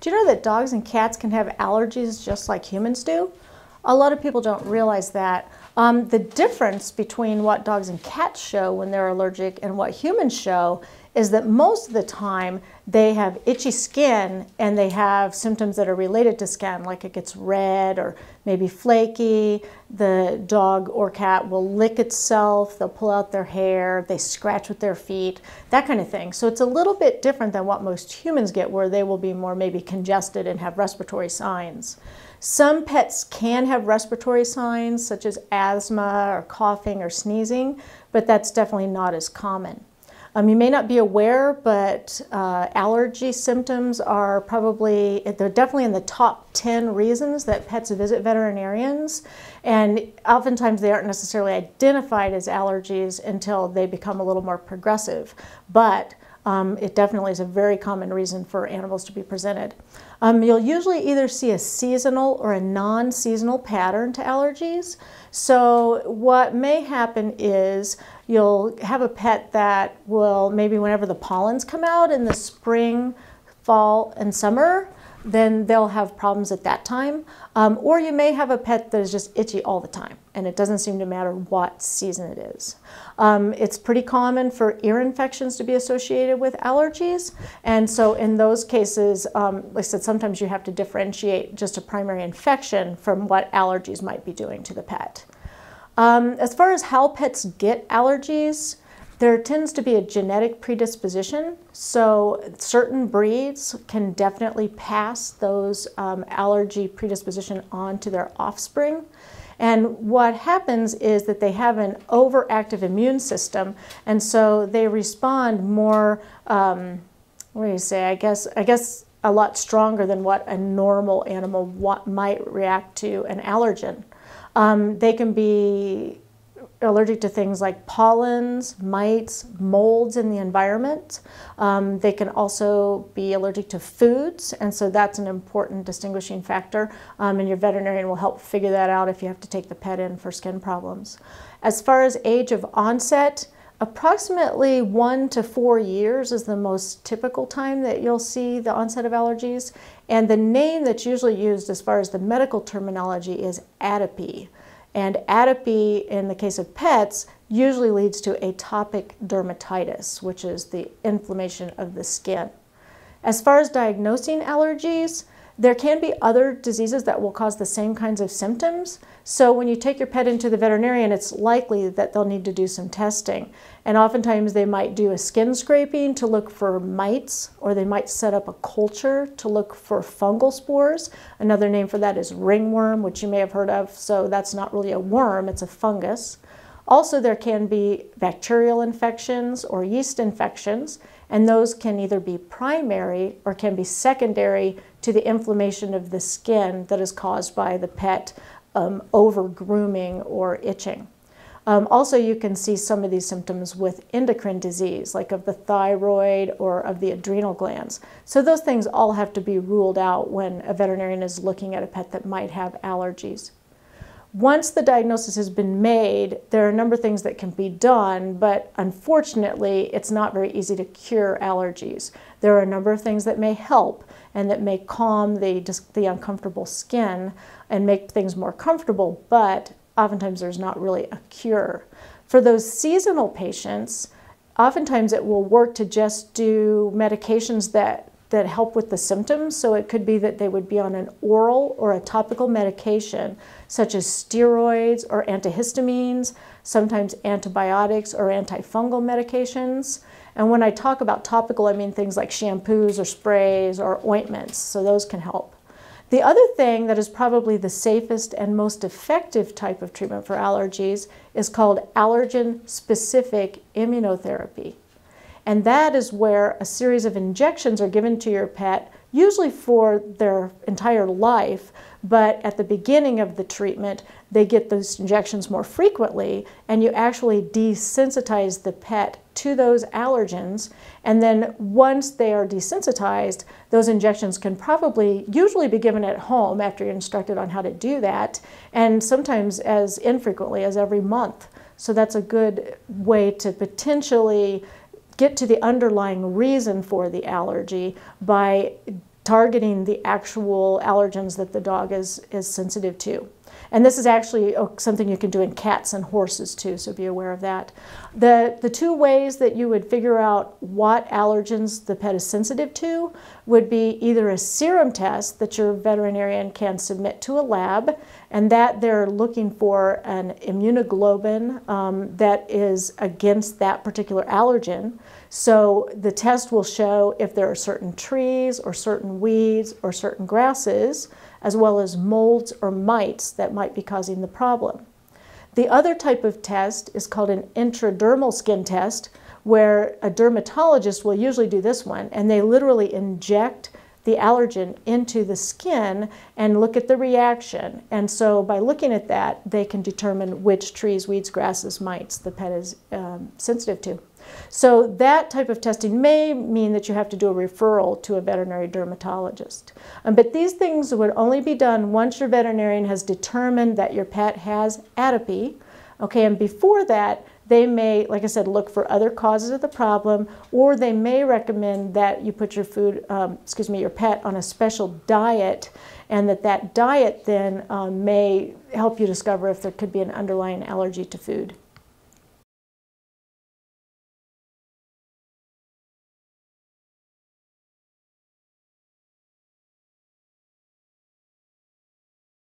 Do you know that dogs and cats can have allergies just like humans do? A lot of people don't realize that. The difference between what dogs and cats show when they're allergic and what humans show is that most of the time they have itchy skin and they have symptoms that are related to skin, like it gets red or maybe flaky. The dog or cat will lick itself, they'll pull out their hair, they scratch with their feet, that kind of thing. So it's a little bit different than what most humans get, where they will be more maybe congested and have respiratory signs. Some pets can have respiratory signs such as asthma or coughing or sneezing, but that's definitely not as common. You may not be aware, but allergy symptoms are they're definitely in the top 10 reasons that pets visit veterinarians. And oftentimes they aren't necessarily identified as allergies until they become a little more progressive. But it definitely is a very common reason for animals to be presented. You'll usually either see a seasonal or a non-seasonal pattern to allergies. So what may happen is you'll have a pet that will, maybe whenever the pollens come out in the spring, fall, and summer, then they'll have problems at that time. Or you may have a pet that is just itchy all the time, and it doesn't seem to matter what season it is. It's pretty common for ear infections to be associated with allergies, and so in those cases, like I said, sometimes you have to differentiate just a primary infection from what allergies might be doing to the pet. As far as how pets get allergies, there tends to be a genetic predisposition, so certain breeds can definitely pass those allergy predisposition on to their offspring. And what happens is that they have an overactive immune system, and so they respond more, what do you say, I guess a lot stronger than what a normal animal might react to an allergen. They can be allergic to things like pollens, mites, molds in the environment. They can also be allergic to foods, and so that's an important distinguishing factor, and your veterinarian will help figure that out if you have to take the pet in for skin problems. As far as age of onset, approximately 1 to 4 years is the most typical time that you'll see the onset of allergies, and the name that's usually used as far as the medical terminology is atopy. And atopy, in the case of pets, usually leads to atopic dermatitis, which is the inflammation of the skin. As far as diagnosing allergies, there can be other diseases that will cause the same kinds of symptoms. So when you take your pet into the veterinarian, it's likely that they'll need to do some testing. And oftentimes they might do a skin scraping to look for mites, or they might set up a culture to look for fungal spores. Another name for that is ringworm, which you may have heard of. So that's not really a worm, it's a fungus. Also, there can be bacterial infections or yeast infections, and those can either be primary or can be secondary to the inflammation of the skin that is caused by the pet over grooming or itching. Also, you can see some of these symptoms with endocrine disease, like of the thyroid or of the adrenal glands. So those things all have to be ruled out when a veterinarian is looking at a pet that might have allergies. Once the diagnosis has been made, there are a number of things that can be done, but unfortunately, it's not very easy to cure allergies. There are a number of things that may help and that may calm the uncomfortable skin and make things more comfortable, but oftentimes there's not really a cure. For those seasonal patients, oftentimes it will work to just do medications that help with the symptoms. So it could be that they would be on an oral or a topical medication, such as steroids or antihistamines, sometimes antibiotics or antifungal medications. And when I talk about topical, I mean things like shampoos or sprays or ointments, so those can help. The other thing that is probably the safest and most effective type of treatment for allergies is called allergen-specific immunotherapy. And that is where a series of injections are given to your pet, usually for their entire life, but at the beginning of the treatment, they get those injections more frequently, and you actually desensitize the pet to those allergens. And then once they are desensitized, those injections can usually be given at home after you're instructed on how to do that, and sometimes as infrequently as every month. So that's a good way to potentially get to the underlying reason for the allergy by targeting the actual allergens that the dog is sensitive to. And this is actually something you can do in cats and horses too, so be aware of that. The two ways that you would figure out what allergens the pet is sensitive to would be either a serum test that your veterinarian can submit to a lab, and that they're looking for an immunoglobulin that is against that particular allergen. So the test will show if there are certain trees or certain weeds or certain grasses, as well as molds or mites that might be causing the problem. The other type of test is called an intradermal skin test, where a dermatologist will usually do this one, and they literally inject the allergen into the skin and look at the reaction. And so by looking at that, they can determine which trees, weeds, grasses, mites the pet is sensitive to. So that type of testing may mean that you have to do a referral to a veterinary dermatologist. But these things would only be done once your veterinarian has determined that your pet has atopy. Okay, and before that, they may, like I said, look for other causes of the problem, or they may recommend that you put your your pet on a special diet, and that diet then may help you discover if there could be an underlying allergy to food.